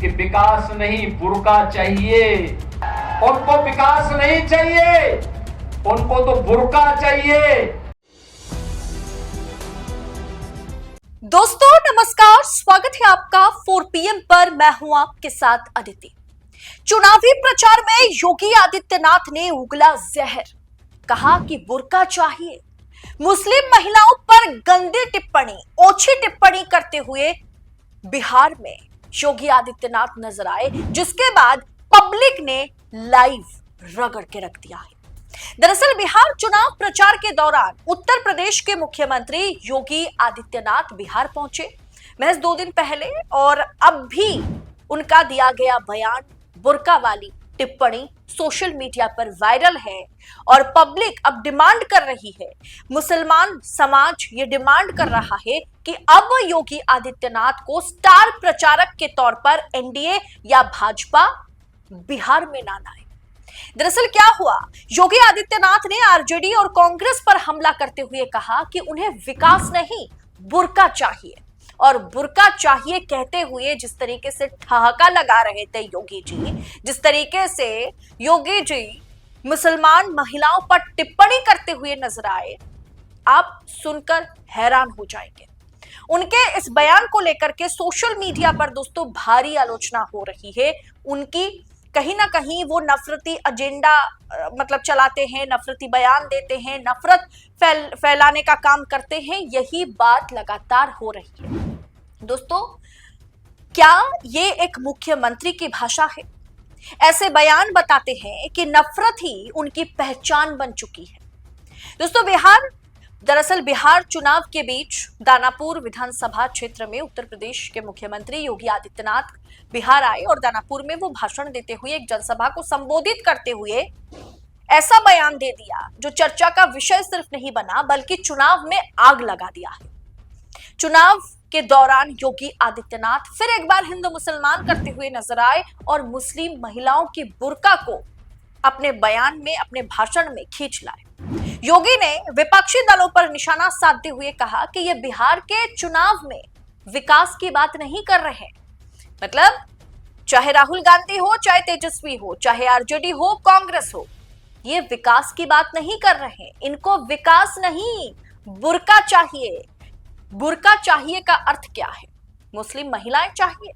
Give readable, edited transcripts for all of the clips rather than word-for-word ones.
कि विकास नहीं बुर्का चाहिए। उनको विकास नहीं चाहिए, उनको तो बुर्का चाहिए। दोस्तों नमस्कार, स्वागत है आपका 4 PM पर। मैं हूं आपके साथ अदिति। चुनावी प्रचार में योगी आदित्यनाथ ने उगला जहर, कहा कि बुर्का चाहिए। मुस्लिम महिलाओं पर गंदी टिप्पणी, ओछी टिप्पणी करते हुए बिहार में योगी आदित्यनाथ नजर आए, जिसके बाद पब्लिक ने लाइव रगड़ के रख दिया है। दरअसल बिहार चुनाव प्रचार के दौरान उत्तर प्रदेश के मुख्यमंत्री योगी आदित्यनाथ बिहार पहुंचे महज 2 दिन पहले, और अब भी उनका दिया गया बयान, बुर्का वाली टिप्पणी सोशल मीडिया पर वायरल है। और पब्लिक अब डिमांड कर रही है, मुसलमान समाज ये डिमांड कर रहा है कि अब योगी आदित्यनाथ को स्टार प्रचारक के तौर पर एनडीए या भाजपा बिहार में ना लाए। दरअसल क्या हुआ, योगी आदित्यनाथ ने आरजेडी और कांग्रेस पर हमला करते हुए कहा कि उन्हें विकास नहीं बुर्का चाहिए। और बुर्का चाहिए कहते हुए जिस तरीके से ठहाका लगा रहे थे योगी जी, जिस तरीके से योगी जी मुसलमान महिलाओं पर टिप्पणी करते हुए नजर आए, आप सुनकर हैरान हो जाएंगे। उनके इस बयान को लेकर के सोशल मीडिया पर दोस्तों भारी आलोचना हो रही है। उनकी कहीं ना कहीं वो नफरती एजेंडा चलाते हैं, नफरती बयान देते हैं, नफरत फैलाने का काम करते हैं, यही बात लगातार हो रही है। दोस्तों क्या ये एक मुख्यमंत्री की भाषा है? ऐसे बयान बताते हैं कि नफरत ही उनकी पहचान बन चुकी है। दोस्तों दरअसल बिहार चुनाव के बीच दानापुर विधानसभा क्षेत्र में उत्तर प्रदेश के मुख्यमंत्री योगी आदित्यनाथ बिहार आए और दानापुर में वो भाषण देते हुए एक जनसभा को संबोधित करते हुए ऐसा बयान दे दिया जो चर्चा का विषय सिर्फ नहीं बना बल्कि चुनाव में आग लगा दिया है। चुनाव के दौरान योगी आदित्यनाथ फिर एक बार हिंदू मुसलमान करते हुए नजर आए और मुस्लिम महिलाओं की बुर्का को अपने बयान में, अपने भाषण में खींच लाए। योगी ने विपक्षी दलों पर निशाना साधते हुए कहा कि ये बिहार के चुनाव में विकास की बात नहीं कर रहे हैं। मतलब चाहे राहुल गांधी हो, चाहे तेजस्वी हो, चाहे आरजेडी हो, कांग्रेस हो, ये विकास की बात नहीं कर रहे हैं। इनको विकास नहीं बुर्का चाहिए। बुर्का चाहिए का अर्थ क्या है? मुस्लिम महिलाएं चाहिए,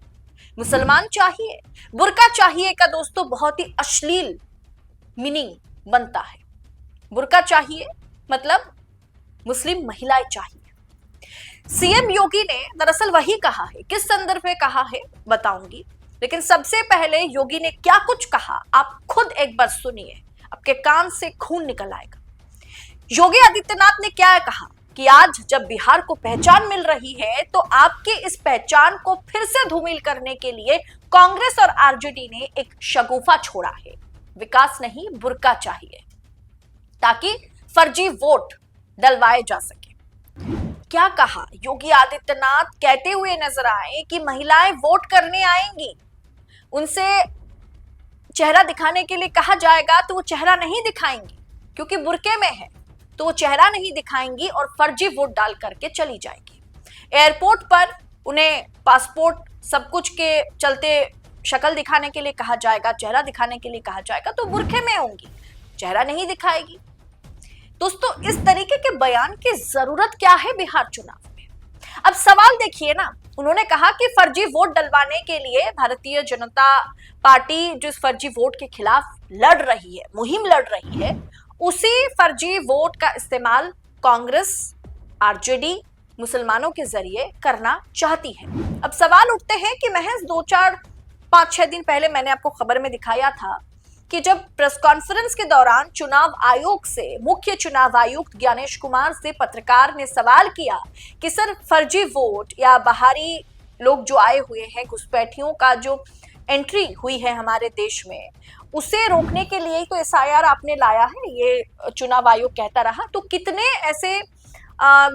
मुसलमान चाहिए। बुर्का चाहिए का दोस्तों बहुत ही अश्लील मीनिंग बनता है। बुर्का चाहिए मतलब मुस्लिम महिलाएं चाहिए। सीएम योगी ने दरअसल वही कहा है, किस संदर्भ में कहा है बताऊंगी, लेकिन सबसे पहले योगी ने क्या कुछ कहा आप खुद एक बार सुनिए, आपके कान से खून निकल आएगा। योगी आदित्यनाथ ने क्या कहा कि आज जब बिहार को पहचान मिल रही है तो आपकी इस पहचान को फिर से धूमिल करने के लिए कांग्रेस और आरजेडी ने एक शगुफा छोड़ा है। विकास नहीं बुर्का चाहिए ताकि फर्जी वोट डलवाए जा सके। क्या कहा योगी आदित्यनाथ? कहते हुए नजर आए कि महिलाएं वोट करने आएंगी, उनसे चेहरा दिखाने के लिए कहा जाएगा तो वो चेहरा नहीं दिखाएंगी, क्योंकि बुर्के में है तो वो चेहरा नहीं दिखाएंगी और फर्जी वोट डाल करके चली जाएगी। एयरपोर्ट पर उन्हें पासपोर्ट सब कुछ के चलते शक्ल दिखाने के लिए कहा जाएगा, चेहरा दिखाने के लिए कहा जाएगा, तो बुर्के में होंगी, चेहरा नहीं दिखाएगी। दोस्तों इस तरीके के बयान की जरूरत क्या है बिहार चुनाव में? अब सवाल देखिए ना, उन्होंने कहा कि फर्जी वोट डलवाने के लिए भारतीय जनता पार्टी जो इस फर्जी वोट के खिलाफ लड़ रही है, मुहिम लड़ रही है, उसी फर्जी वोट का इस्तेमाल कांग्रेस, आरजेडी मुसलमानों के जरिए करना चाहती है। अब सवाल उठते हैं कि महज 5-6 दिन पहले मैंने आपको खबर में दिखाया था कि जब प्रेस कॉन्फ्रेंस के दौरान चुनाव आयोग से मुख्य चुनाव आयुक्त ज्ञानेश कुमार से पत्रकार ने सवाल किया कि सर फर्जी वोट या बाहरी लोग जो आए हुए हैं, घुसपैठियों का जो एंट्री हुई है हमारे देश में, उसे रोकने के लिए तो एसआईआर आपने लाया है, ये चुनाव आयोग कहता रहा, तो कितने ऐसे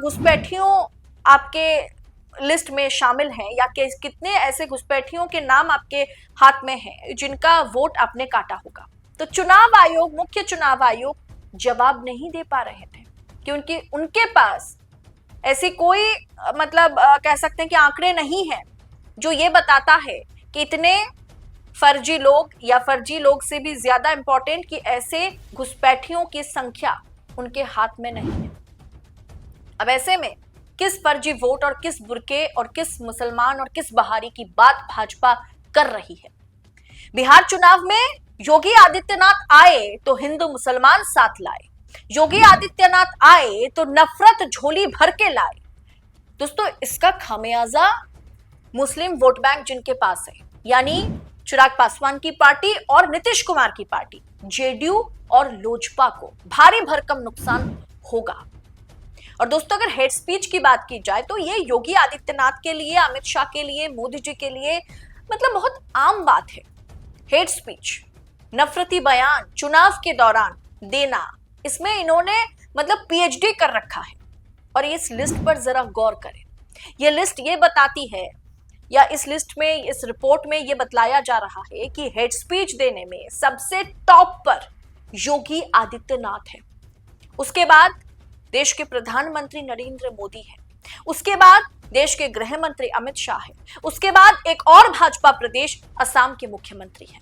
घुसपैठियों आपके लिस्ट में शामिल हैं या कितने ऐसे घुसपैठियों के नाम आपके हाथ में हैं जिनका वोट आपने काटा होगा? तो चुनाव आयोग, मुख्य चुनाव आयोग जवाब नहीं दे पा रहे थे क्योंकि उनके पास ऐसी कोई कह सकते हैं कि आंकड़े नहीं है जो ये बताता है कि इतने फर्जी लोग या फर्जी लोग से भी ज्यादा इंपॉर्टेंट कि ऐसे घुसपैठियों की संख्या उनके हाथ में नहीं है। अब ऐसे में किस फर्जी वोट और किस बुरके और किस मुसलमान और किस बहारी की बात भाजपा कर रही है? बिहार चुनाव में योगी आदित्यनाथ आए तो हिंदू मुसलमान साथ लाए, योगी आदित्यनाथ आए तो नफरत झोली भर के लाए। दोस्तों, इसका खामियाजा मुस्लिम वोट बैंक जिनके पास है, यानी चिराग पासवान की पार्टी और नीतीश कुमार की पार्टी जेडीयू और लोजपा को भारी भरकम नुकसान होगा। और दोस्तों, अगर हेट स्पीच की बात की जाए तो ये योगी आदित्यनाथ के लिए, अमित शाह के लिए, मोदी जी के लिए मतलब बहुत आम बात है। हेट स्पीच, नफरती बयान चुनाव के दौरान देना, इसमें इन्होंने मतलब पीएचडी कर रखा है। और इस लिस्ट पर जरा गौर करें। ये लिस्ट ये बताती है, या इस लिस्ट में, इस रिपोर्ट में ये बतलाया जा रहा है कि हेट स्पीच देने में सबसे टॉप पर योगी आदित्यनाथ है। उसके बाद देश के प्रधानमंत्री नरेंद्र मोदी है, उसके बाद देश के गृह मंत्री अमित शाह है, उसके बाद एक और भाजपा प्रदेश असम के मुख्यमंत्री हैं।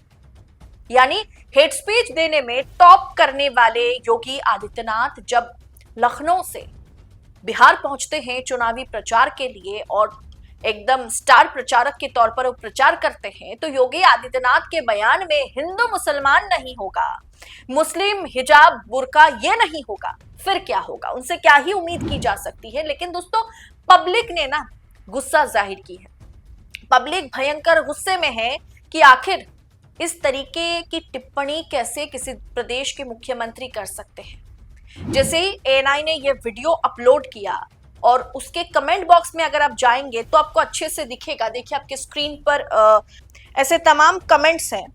यानी हेट स्पीच देने में टॉप करने वाले योगी आदित्यनाथ जब लखनऊ से बिहार पहुंचते हैं चुनावी प्रचार के लिए और एकदम स्टार प्रचारक के तौर पर वो प्रचार करते हैं, तो योगी आदित्यनाथ के बयान में हिंदू मुसलमान नहीं होगा, मुस्लिम हिजाब बुर्का ये नहीं होगा, फिर क्या होगा? उनसे क्या ही उम्मीद की जा सकती है। लेकिन दोस्तों, पब्लिक ने ना गुस्सा जाहिर की है। पब्लिक भयंकर गुस्से में है कि आखिर इस तरीके की टिप्पणी कैसे किसी प्रदेश के मुख्यमंत्री कर सकते हैं। जैसे ही एएनआई ने यह वीडियो अपलोड किया और उसके कमेंट बॉक्स में अगर आप जाएंगे तो आपको अच्छे से दिखेगा। देखिए आपके स्क्रीन पर ऐसे तमाम कमेंट्स हैं।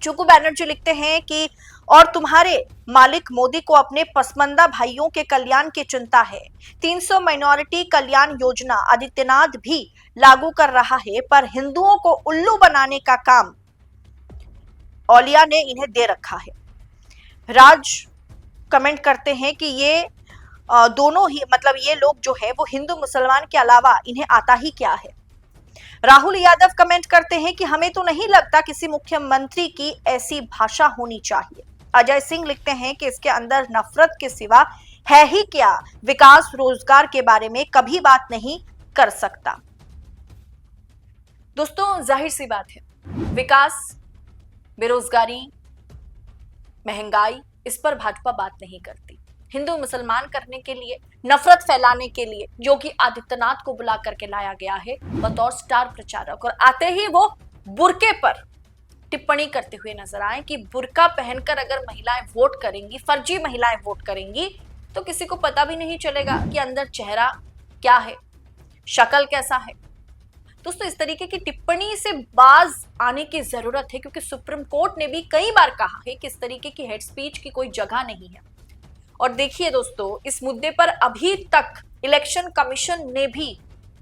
चुकू बैनर्जी लिखते हैं कि और तुम्हारे मालिक मोदी को अपने पसमंदा भाइयों के कल्याण की चिंता है। 300 माइनॉरिटी कल्याण योजना आदित्यनाथ भी लागू कर रहा है, पर हिंदुओं को उल्लू बनाने का काम औलिया ने इन्हें दे रखा है। राज कमेंट करते हैं कि ये दोनों ही मतलब ये लोग जो है वो हिंदू मुसलमान के अलावा इन्हें आता ही क्या है। राहुल यादव कमेंट करते हैं कि हमें तो नहीं लगता किसी मुख्यमंत्री की ऐसी भाषा होनी चाहिए। अजय सिंह लिखते हैं कि इसके अंदर नफरत के सिवा है ही क्या, विकास रोजगार के बारे में कभी बात नहीं कर सकता। दोस्तों, जाहिर सी बात है, विकास, बेरोजगारी, महंगाई, इस पर भाजपा बात नहीं करती। हिंदू मुसलमान करने के लिए, नफरत फैलाने के लिए योगी आदित्यनाथ को बुला करके लाया गया है बतौर स्टार प्रचारक, और आते ही वो बुर्के पर टिप्पणी करते हुए नजर आए कि बुर्का पहनकर अगर महिलाएं वोट करेंगी, फर्जी महिलाएं वोट करेंगी, तो किसी को पता भी नहीं चलेगा कि अंदर चेहरा क्या है, शक्ल कैसा है। दोस्तों, इस तरीके की टिप्पणी से बाज आने की जरूरत है, क्योंकि सुप्रीम कोर्ट ने भी कई बार कहा है कि इस तरीके की हेट स्पीच की कोई जगह नहीं है। और देखिए दोस्तों, इस मुद्दे पर अभी तक इलेक्शन कमीशन ने भी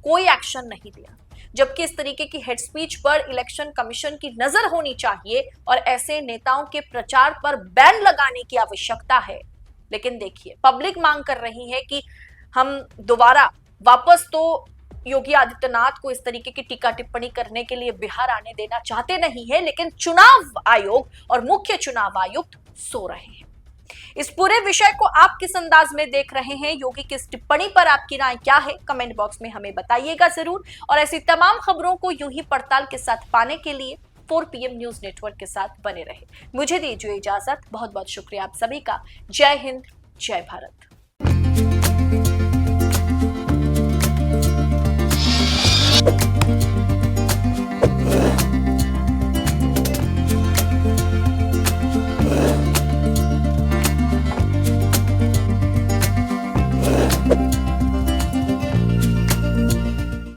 कोई एक्शन नहीं लिया, जबकि इस तरीके की हेट स्पीच पर इलेक्शन कमीशन की नजर होनी चाहिए और ऐसे नेताओं के प्रचार पर बैन लगाने की आवश्यकता है। लेकिन देखिए, पब्लिक मांग कर रही है कि हम दोबारा वापस तो योगी आदित्यनाथ को इस तरीके की टीका टिप्पणी करने के लिए बिहार आने देना चाहते नहीं है, लेकिन चुनाव आयोग और मुख्य चुनाव आयुक्त सो रहे हैं। इस पूरे विषय को आप किस अंदाज में देख रहे हैं? योगी की इस टिप्पणी पर आपकी राय क्या है? कमेंट बॉक्स में हमें बताइएगा जरूर। और ऐसी तमाम खबरों को यूं ही पड़ताल के साथ पाने के लिए 4 PM न्यूज नेटवर्क के साथ बने रहे। मुझे दीजिए इजाजत। बहुत बहुत शुक्रिया आप सभी का। जय हिंद, जय भारत।